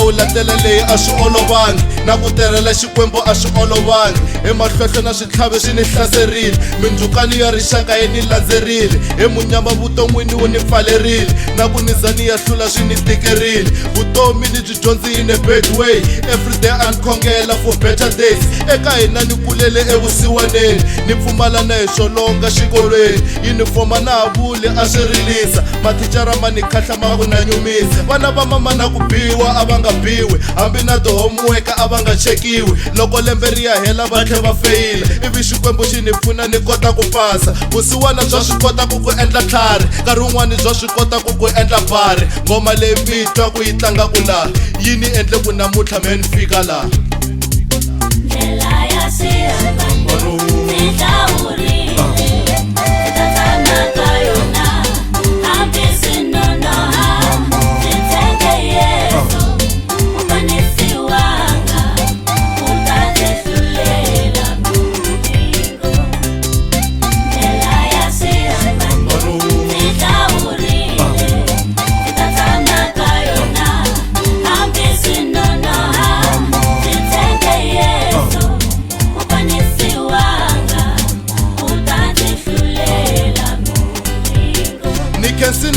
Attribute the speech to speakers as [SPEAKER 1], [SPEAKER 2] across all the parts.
[SPEAKER 1] wu landela leyi a swi olovangi na ku tirhela Xikwembu a swi olovangi emahlwehlwe na switlhavi swi ni hlaserile mindzhukano ya rixaka yi ni landzerile munyama vuton'wini wu ni pfalerile na ku niza ni ya hlula swi ni tikerile vutomi ni byi dyondzi in a bad way everyday a ni khongela for better days eka hina ni kulele evusiwaneni ni pfumala na hi swolonga xikolweni yunifoma na havuli a swi rilisa mathicara ma ni khahla ma ku na nyumisa vana va mama na ku biwa a va nga biwi hambi na ti-homework a va nga chekiwi loko lembe ri ya hela va tlhe va feyila ivi Xikwembu xi ni pfuna ni kota ku pasa vusiwana bya swi kota ku endla tlhari nkarhi wun'wani bya swi kota ku endla bari ngoma leyi mi twa ku yi tlanga ku laha yi ni endle ku namuntlha me ni fika laha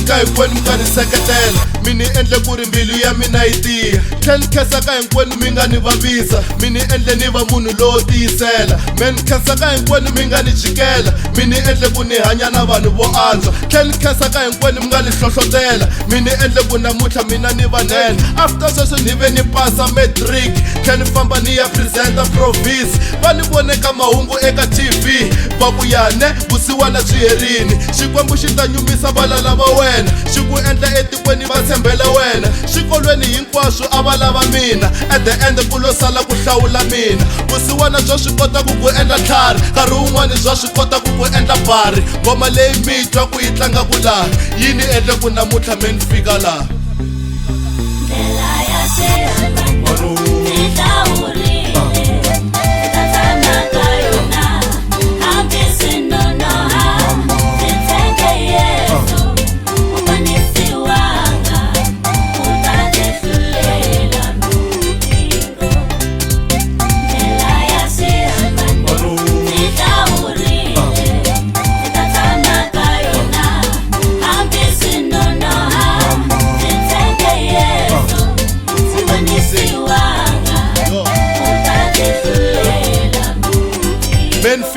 [SPEAKER 1] ka hinkwenu mi nga ni seketela mi ni endle ku ri mbilu ya mina yi tiya tlhela khensa ka hinkwenu mi nga ni vavisa mi ni endle ni va munhu lowo tiyisela me ni khensa ka hinkwenu mi nga ni jikela mi ni endle ku ni hanya na vanhu vo antswa tlhela ni khensa ka hinkwenu mi nga ni hlohlotela mi ni endle ku namuntlha mina ni vanene after sweswo ni ve ni pasa matric tlhela ni famba ni ya presenta province va ni voneka mahungu eka TV va ku yane vusiwana byi herini Xikwembu xi ta nyumisa vala lava wena xi ku endla etikweni va tshembela wena xikolweni hinkwaswo a va lava mina at the end ku lo sala ku hlawula mina vusiwana bya swi kota ku endla tlhari nkarhi wun'wani bya swi kota ku endla bari ngoma leyi mi twa ku yi tlanga ku laha yi ni endle ku namuntlha me ni fika laha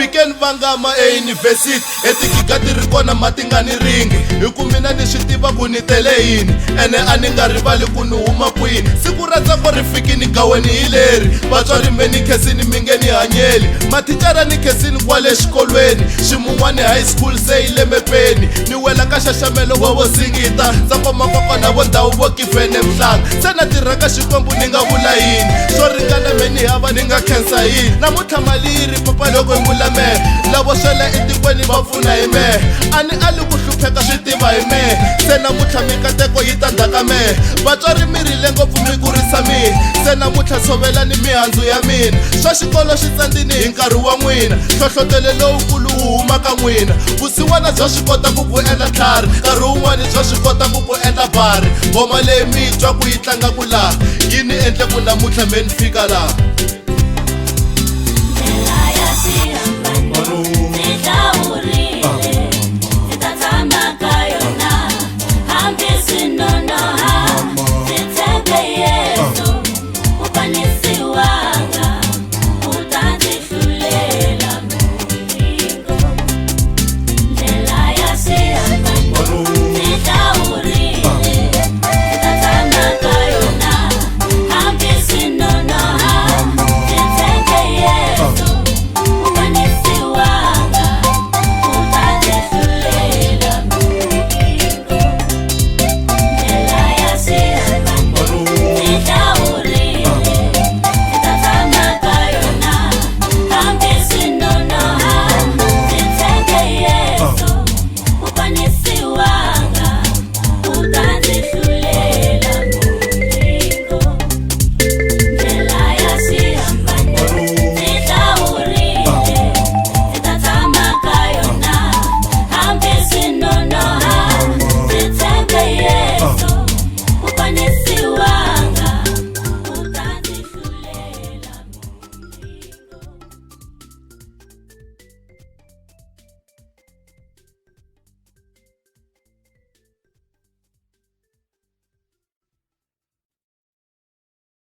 [SPEAKER 1] Fike vangama euniversity etikika ti ri kona mati nga ni ringi hi ku mina ni swi tiva ku ni tele yini ene a ni nga rivali ku ni huma kwini siku ra ntsako ri fikini gaweni hi leri vatswari me ni khensini mi nge ni hanyeli mathicara ni khensini kwale xikolweni ximun'wani high school se yi le mepeni ni wela ka xaxamelo wa vo singita ntsako makokwana vo ndhawu vo kifene mhlanga se na tirha ka Xikwembu ni nga vula yini swo ringana me ni hava ni nga khensa yini namuntlha mali yi ri papa loko hi vula mehe lavo swela etikweni va pfuna hi mehe a ni ali ku hlupheka swi tiva hi mehe se namuntlha mikateko yi ta ndzhaka mehe vatswari mi rile ngopfu mi kurisa mina se namuntlha tshovela ni mihandzu ya mina swa xikolo swi tsandzini hi nkarhi wa n'wina hlohlotelo lowukulu wu huma ka n'wina vusiwana bya swi kota ku endla tlhari nkarhi wun'wani bya swi kota ku endla bari ngoma leyi mi twa ku yi tlanga ku laha yi ni endle ku namuntlha me ni fika laha